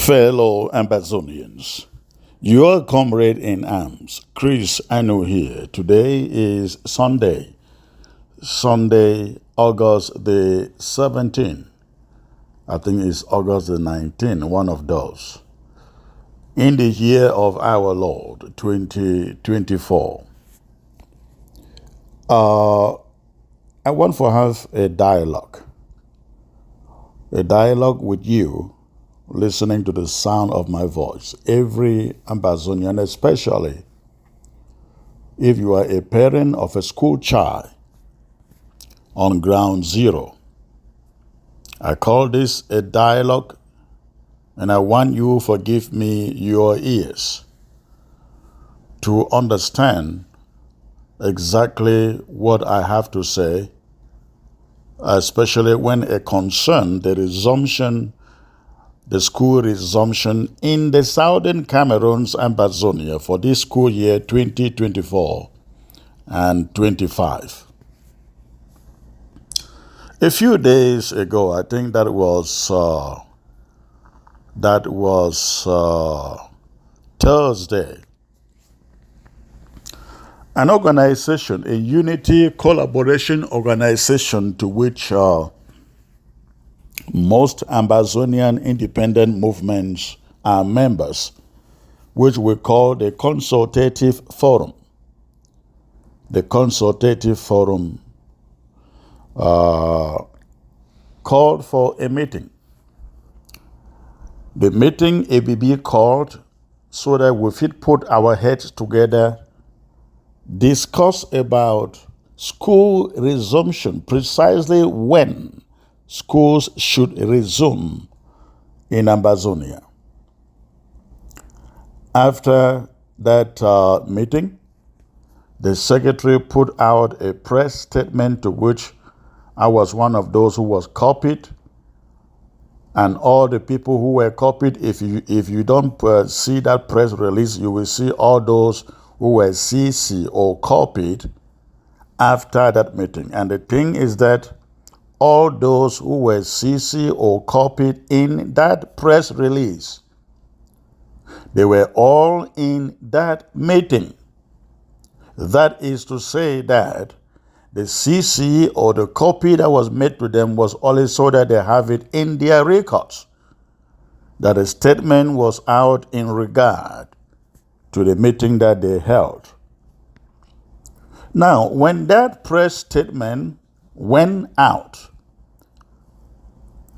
Fellow Ambazonians, your comrade in arms, Chris Anu here. Today is Sunday, August the 17th. I think it's August the 19th, one of those. In the year of our Lord, 2024. I want to have a dialogue with you, listening to the sound of my voice. Every Ambazonian, especially if you are a parent of a school child on ground zero. I call this a dialogue, and I want you to forgive me your ears to understand exactly what I have to say, especially when it concerns the school resumption in the southern Cameroon's Ambazonia for this school year 2024 and 25. A few days ago, I think that was Thursday, an organization, a unity collaboration organization to which most Ambazonian independent movements are members, which we call the Consultative Forum. The Consultative Forum called for a meeting. The meeting ABB called so that we could put our heads together, discuss about school resumption, precisely when schools should resume in Ambazonia. After that meeting, the secretary put out a press statement to which I was one of those who was copied, and all the people who were copied, if you don't see that press release, you will see all those who were CC or copied after that meeting. And the thing is that all those who were CC or copied in that press release, they were all in that meeting. That is to say that the CC or the copy that was made to them was only so that they have it in their records, that a statement was out in regard to the meeting that they held. Now, when that press statement went out,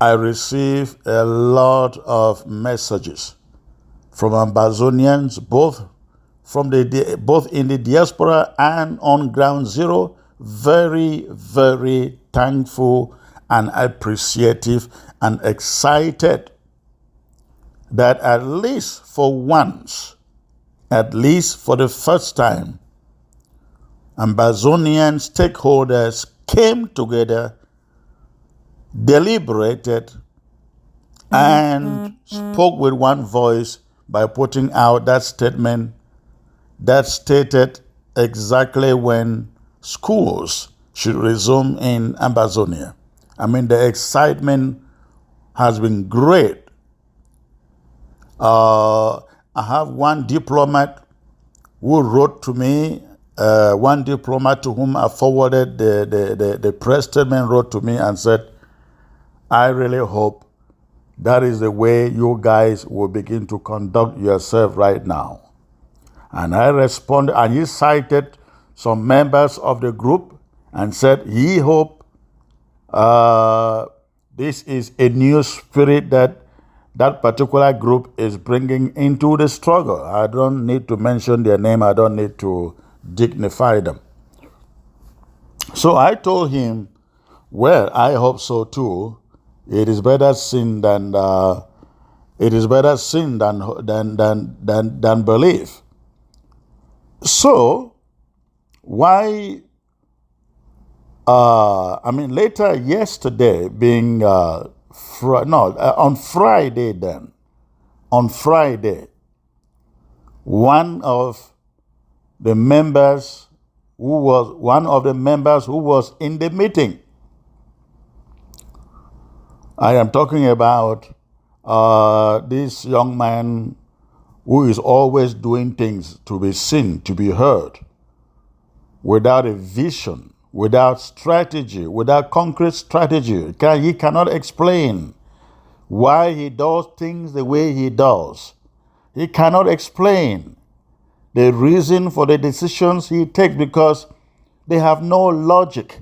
I received a lot of messages from Ambazonians, both in the diaspora and on ground zero, very, very thankful and appreciative and excited that at least for once, at least for the first time, Ambazonian stakeholders came together, deliberated, and spoke with one voice by putting out that statement that stated exactly when schools should resume in Ambazonia. I mean, the excitement has been great. I have one diplomat who wrote to me, one diplomat to whom I forwarded the press statement, wrote to me and said, I really hope that is the way you guys will begin to conduct yourself right now. And I responded, and he cited some members of the group and said he hoped this is a new spirit that particular group is bringing into the struggle. I don't need to mention their name. I don't need to dignify them. So I told him, well, I hope so too. It is better sin than belief. So why? Later yesterday, being on Friday, one of the members who was in the meeting. I am talking about this young man who is always doing things to be seen, to be heard, without a vision, without strategy, without concrete strategy. He cannot explain why he does things the way he does. He cannot explain the reason for the decisions he takes because they have no logic.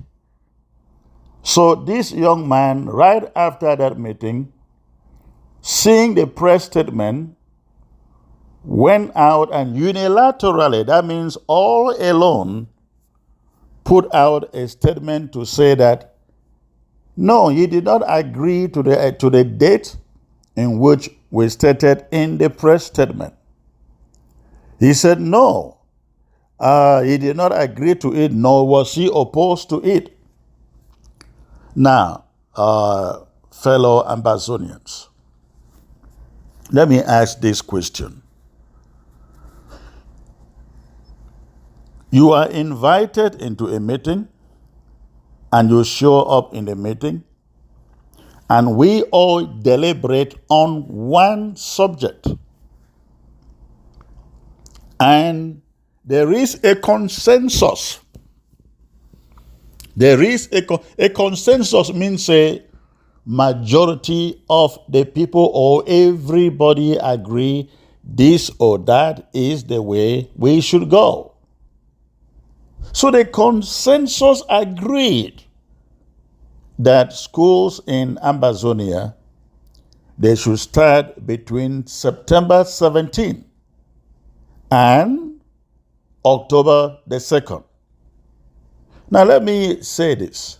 So this young man, right after that meeting, seeing the press statement, went out and unilaterally, that means all alone, put out a statement to say that no, he did not agree to the date in which we stated in the press statement. He said no, he did not agree to it, nor was he opposed to it. Now, fellow Ambazonians, let me ask this question. You are invited into a meeting and you show up in the meeting and we all deliberate on one subject. And there is a consensus. There is a consensus means a majority of the people or everybody agree this or that is the way we should go. So the consensus agreed that schools in Ambazonia, they should start between September 17 and October the 2nd. Now let me say this.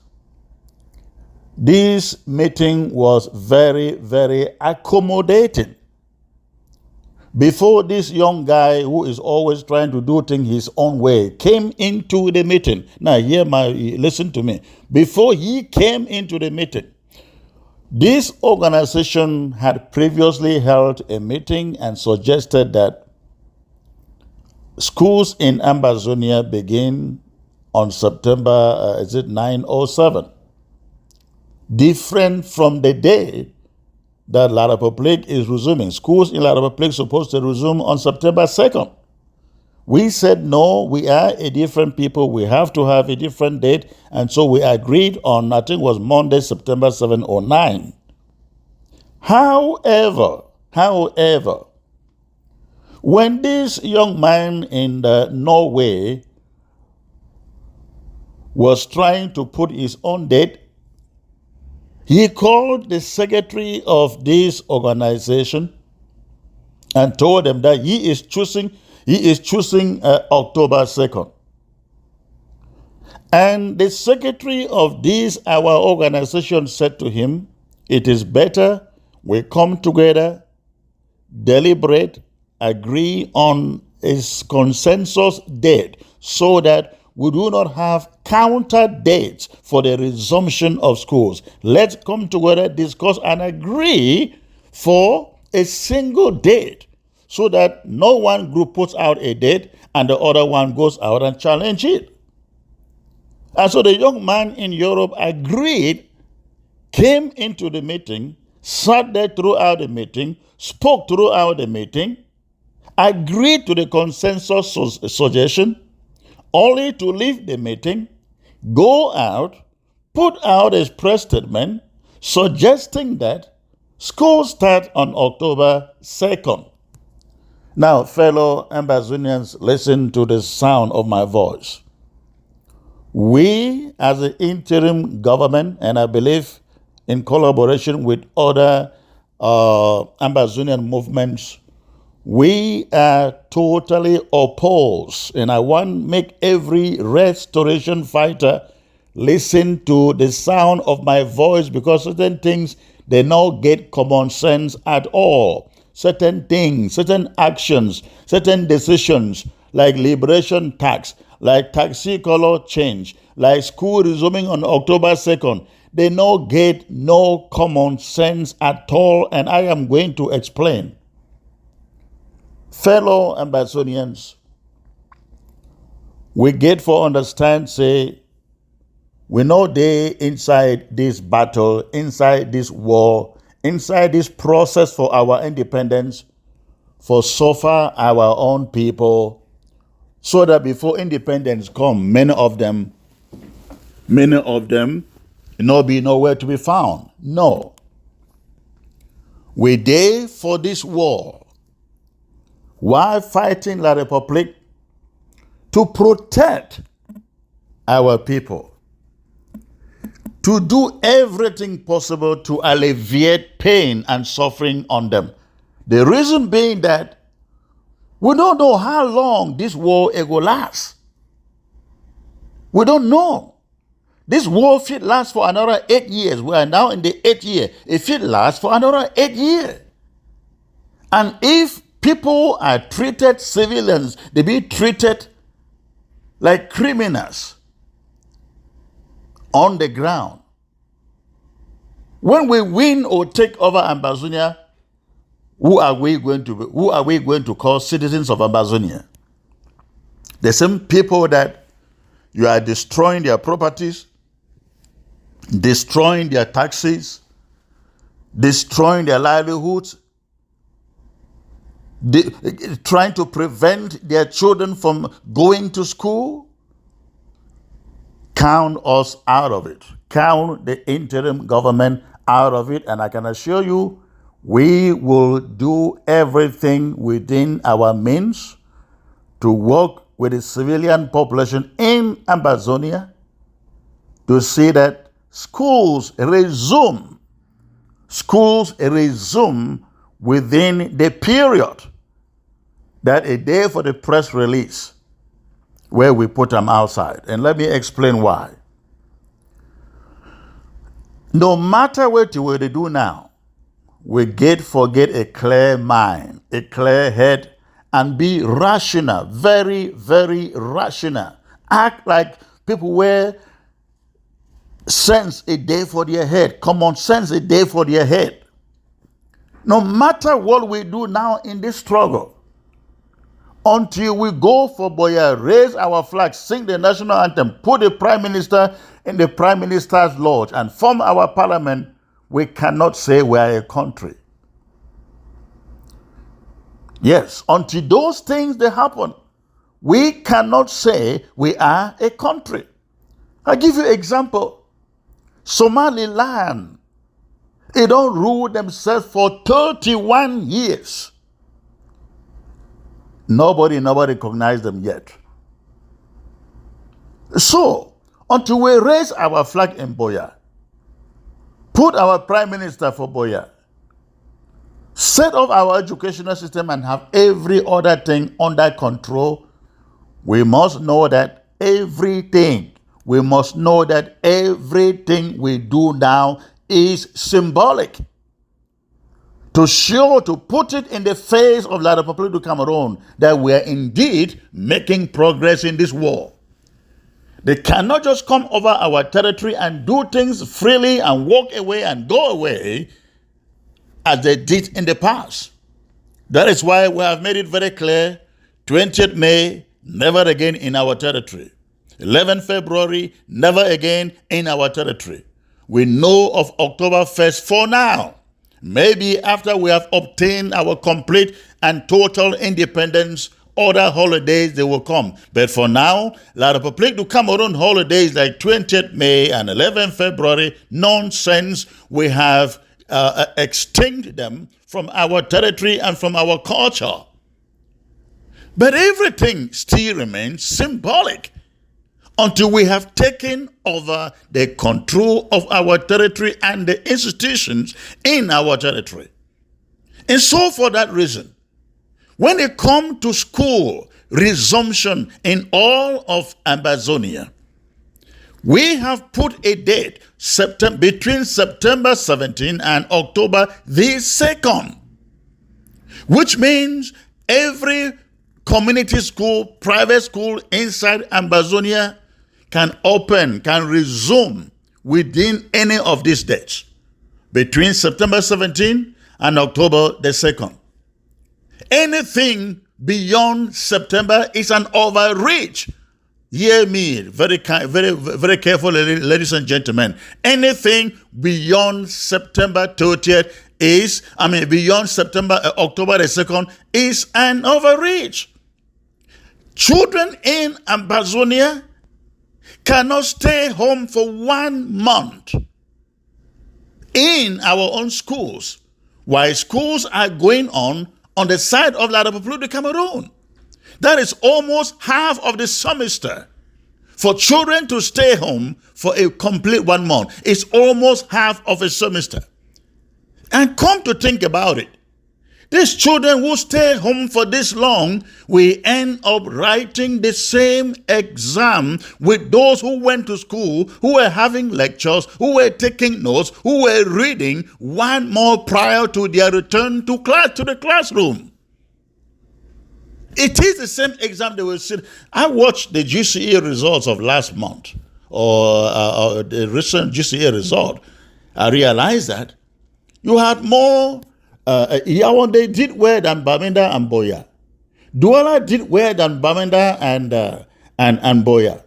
This meeting was very, very accommodating. Before this young guy who is always trying to do things his own way came into the meeting. Now listen to me. Before he came into the meeting, this organization had previously held a meeting and suggested that schools in Ambazonia begin on September 9/07. Different from the day that La Republique is resuming. Schools in La Republique are supposed to resume on September 2nd. We said, no, we are a different people. We have to have a different date. And so we agreed on, I think it was Monday, September 7 or 9. However, when this young man in Norway was trying to put his own date, he called the secretary of this organization and told them that he is choosing October 2nd. And the secretary of this, our organization, said to him, it is better we come together, deliberate, agree on a consensus date so that we do not have counter dates for the resumption of schools. Let's come together, discuss, and agree for a single date so that no one group puts out a date and the other one goes out and challenge it. And so the young man in Europe agreed, came into the meeting, sat there throughout the meeting, spoke throughout the meeting, agreed to the consensus suggestion, only to leave the meeting, go out, put out a press statement suggesting that school start on October 2nd. Now, fellow Ambazonians, listen to the sound of my voice. We, as an interim government, and I believe in collaboration with other Ambazonian movements, we are totally opposed, and I want to make every restoration fighter listen to the sound of my voice, because certain things, they don't get common sense at all. Certain things, certain actions, certain decisions, like liberation tax, like taxi color change, like school resuming on October 2nd, they don't get no common sense at all, and I am going to explain. Fellow Ambazonians, we get for understand, say, we know they inside this battle, inside this war, inside this process for our independence, for suffer our own people, so that before independence come, many of them, be nowhere to be found. No. We there for this war, while fighting La Republique, to protect our people, to do everything possible to alleviate pain and suffering on them. The reason being that we don't know how long this war will last. We don't know. This war should last for another 8 years. We are now in the 8th year. It should last for another 8 years. And if people are treated, civilians, they be treated like criminals on the ground. When we win or take over Ambazonia, who are we going to call citizens of Ambazonia? The same people that you are destroying their properties, destroying their taxes, destroying their livelihoods, trying to prevent their children from going to school. Count us out of it. Count the interim government out of it. And I can assure you, we will do everything within our means to work with the civilian population in Ambazonia to see that schools resume within the period that a day for the press release where we put them outside. And let me explain why. No matter what they do now, we forget a clear mind, a clear head, and be rational, very, very rational. Act like people were sense a day for their head, common sense a day for their head. No matter what we do now in this struggle, until we go for Boya, raise our flag, sing the national anthem, put the prime minister in the prime minister's lodge, and form our parliament, we cannot say we are a country. Yes, until those things they happen, we cannot say we are a country. I'll give you an example. Somaliland, they don't rule themselves for 31 years. Nobody recognized them yet. So, until we raise our flag in Boya, put our prime minister for Boya, set up our educational system and have every other thing under control, we must know that everything we do now is symbolic. To put it in the face of La République du Cameroon that we are indeed making progress in this war. They cannot just come over our territory and do things freely and walk away and go away as they did in the past. That is why we have made it very clear, 20th May, never again in our territory. 11 February, never again in our territory. We know of October 1st for now. Maybe after we have obtained our complete and total independence, other holidays they will come. But for now, La République du Cameroon holidays like 20th May and 11 February, nonsense. We have extinct them from our territory and from our culture. But everything still remains symbolic until we have taken over the control of our territory and the institutions in our territory. And so for that reason, when they come to school resumption in all of Ambazonia, we have put a date between September 17 and October the 2nd, which means every community school, private school inside Ambazonia can resume within any of these dates, between September 17 and October the 2nd. Anything beyond September is an overreach. Hear me very carefully, ladies and gentlemen. Anything beyond September 30th beyond October the 2nd is an overreach. Children in Ambazonia cannot stay home for 1 month in our own schools, while schools are going on the side of La République du Cameroon. That is almost half of the semester. For children to stay home for a complete 1 month is almost half of a semester. And come to think about it, these children who stay home for this long will end up writing the same exam with those who went to school, who were having lectures, who were taking notes, who were reading 1 more prior to their return to the classroom. It is the same exam they will sit. I watched the GCE results of last month, or the recent GCE result. I realized that you had more. Yawande did well than Bamenda and Boya. Douala did well than Bamenda and Boya.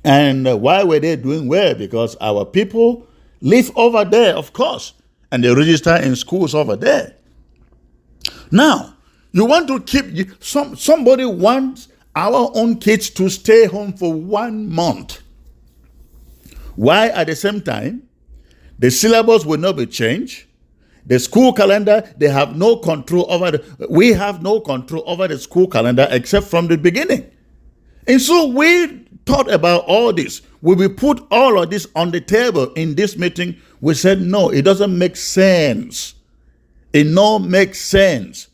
And why were they doing well? Because our people live over there, of course, and they register in schools over there. Now, you want to keep, somebody wants our own kids to stay home for 1 month. Why at the same time, the syllabus will not be changed. The school calendar, they have no control over we have no control over the school calendar except from the beginning. And so we thought about all this. Will we put all of this on the table in this meeting? We said, no, it doesn't make sense. It don't make sense.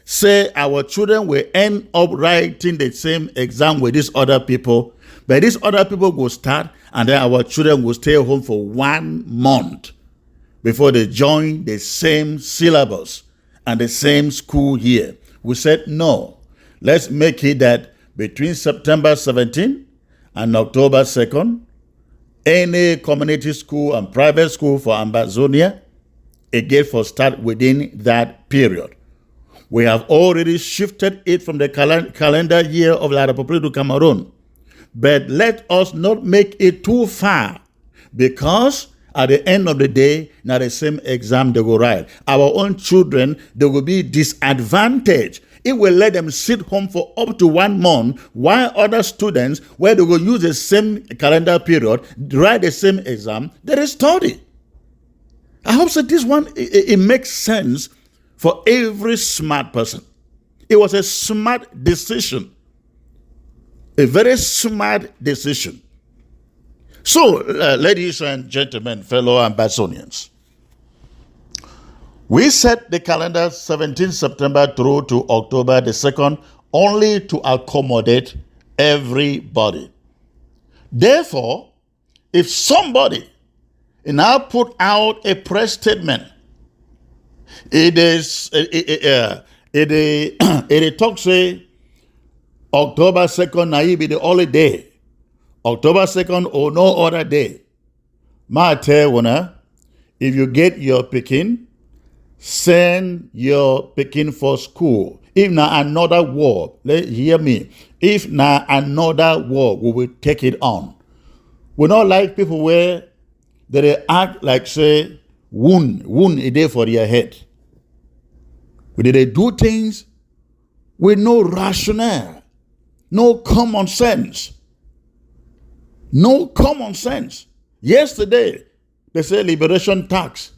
Say our children will end up writing the same exam with these other people, but these other people will start, and then our children will stay home for 1 month before they join the same syllabus and the same school year. We said, no, let's make it that between September 17th and October 2nd, any community school and private school for Ambazonia, again for start within that period. We have already shifted it from the calendar year of La République du Cameroon. But let us not make it too far, because at the end of the day, not the same exam they will write. Our own children, they will be disadvantaged. It will let them sit home for up to 1 month, while other students, where they will use the same calendar period, write the same exam, they study. I hope that this one, it makes sense for every smart person. It was a smart decision. A very smart decision. So, ladies and gentlemen, fellow Ambazonians, we set the calendar 17 September through to October the 2nd only to accommodate everybody. Therefore, if somebody now put out a press statement, it talks say October 2nd na be the only day. October 2nd or no other day. Ma tell you, if you get your Pekin, send your Pekin for school. If na another war, hear me. If na another war, we will take it on. We don't like people where they act like say wound a day for their head. They do things with no rationale, no common sense. No common sense. Yesterday, they say liberation tax.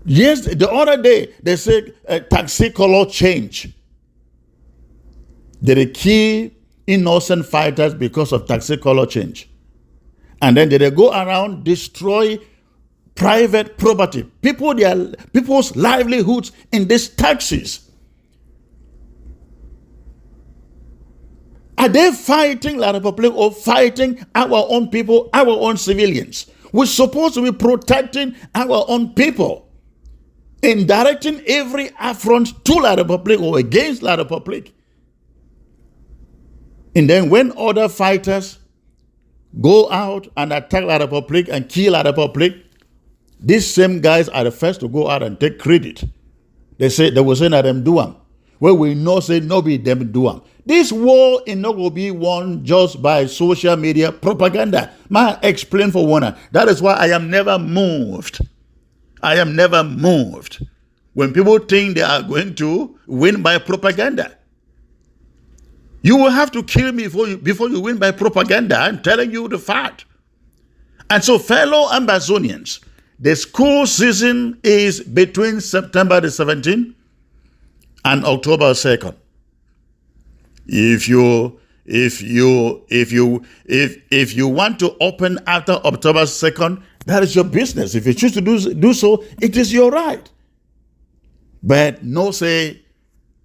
Yes, the other day, they said taxi color change. They kill innocent fighters because of taxi color change. And then they go around, destroy private property, people's livelihoods in these taxis. Are they fighting La République or fighting our own people, our own civilians? We're supposed to be protecting our own people in directing every affront to La République or against La République. And then when other fighters go out and attack La République and kill La République, these same guys are the first to go out and take credit. They will say that them do them. where we know say no be them do am. This war is not going to be won just by social media propaganda. Man, explain for one. That is why I am never moved. I am never moved when people think they are going to win by propaganda. You will have to kill me before you win by propaganda. I'm telling you the fact. And so, fellow Ambazonians, the school season is between September the 17th and October 2nd. If you want to open after October 2nd, that is your business. If you choose to do so, it is your right. But no say,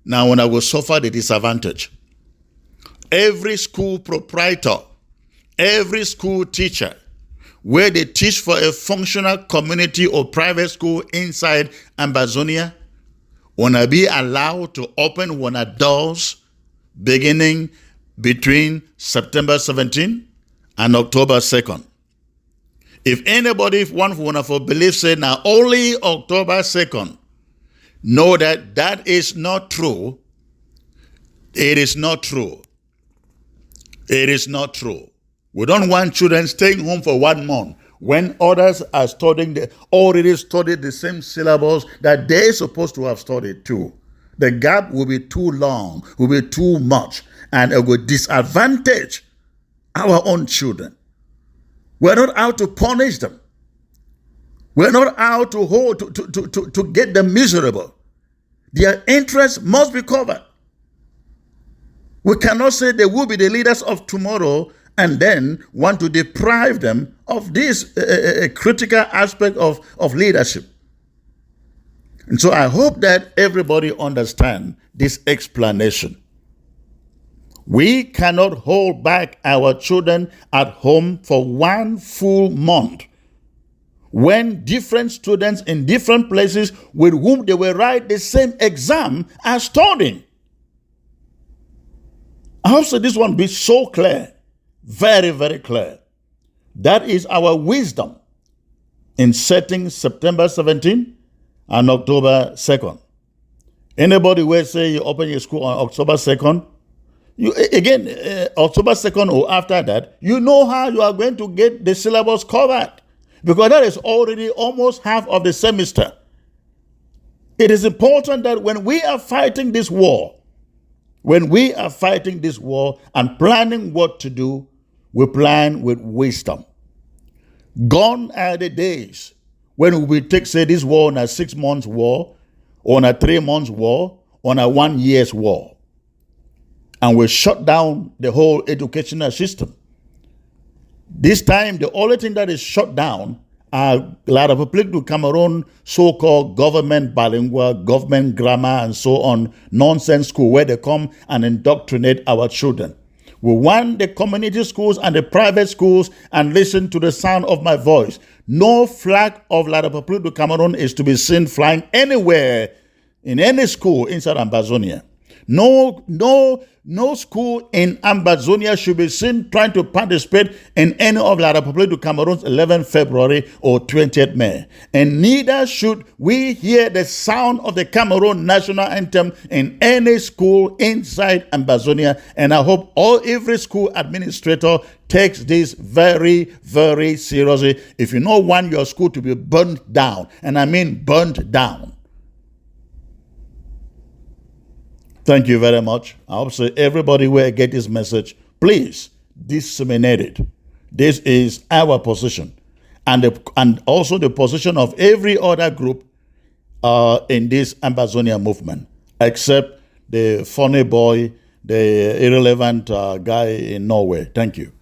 now when I will suffer the disadvantage. Every school proprietor, every school teacher, where they teach for a functional community or private school inside Ambazonia, wanna be allowed to open wanna doors beginning between September 17 and October 2nd. If anybody wanna for believe say now only October 2nd, know that that is not true. It is not true. It is not true. We don't want children staying home for 1 month when others are studying, already studied the same syllables that they're supposed to have studied too. The gap will be too long, will be too much, and it will disadvantage our own children. We're not out to punish them. We're not out to get them miserable. Their interests must be covered. We cannot say they will be the leaders of tomorrow and then want to deprive them of this critical aspect of leadership. And so I hope that everybody understands this explanation. We cannot hold back our children at home for 1 full month when different students in different places with whom they will write the same exam are studying. I hope so this one be so clear, very, very clear. That is our wisdom in setting September 17 and October 2nd. Anybody will say you open your school on October 2nd, October 2nd or after that, you know how you are going to get the syllabus covered because that is already almost half of the semester. It is important that when we are fighting this war, and planning what to do, we plan with wisdom. Gone are the days when we take, say, this war on a 6 months war, on a 3 months war, on a 1 year's war. And we shut down the whole educational system. This time, the only thing that is shut down are La République du Cameroon, so-called government bilingual, government grammar, and so on, nonsense school where they come and indoctrinate our children. We want the community schools and the private schools, and listen to the sound of my voice. No flag of La République du Cameroon is to be seen flying anywhere in any school inside Ambazonia. No school in Ambazonia should be seen trying to participate in any of La République du Cameroon's 11th February or 20th May. And neither should we hear the sound of the Cameroon national anthem in any school inside Ambazonia. And I hope every school administrator takes this very, very seriously. If you don't want your school to be burnt down, and I mean burnt down. Thank you very much. I hope so everybody will get this message. Please disseminate it. This is our position, and also the position of every other group in this Ambazonia movement, except the funny boy, the irrelevant guy in Norway. Thank you.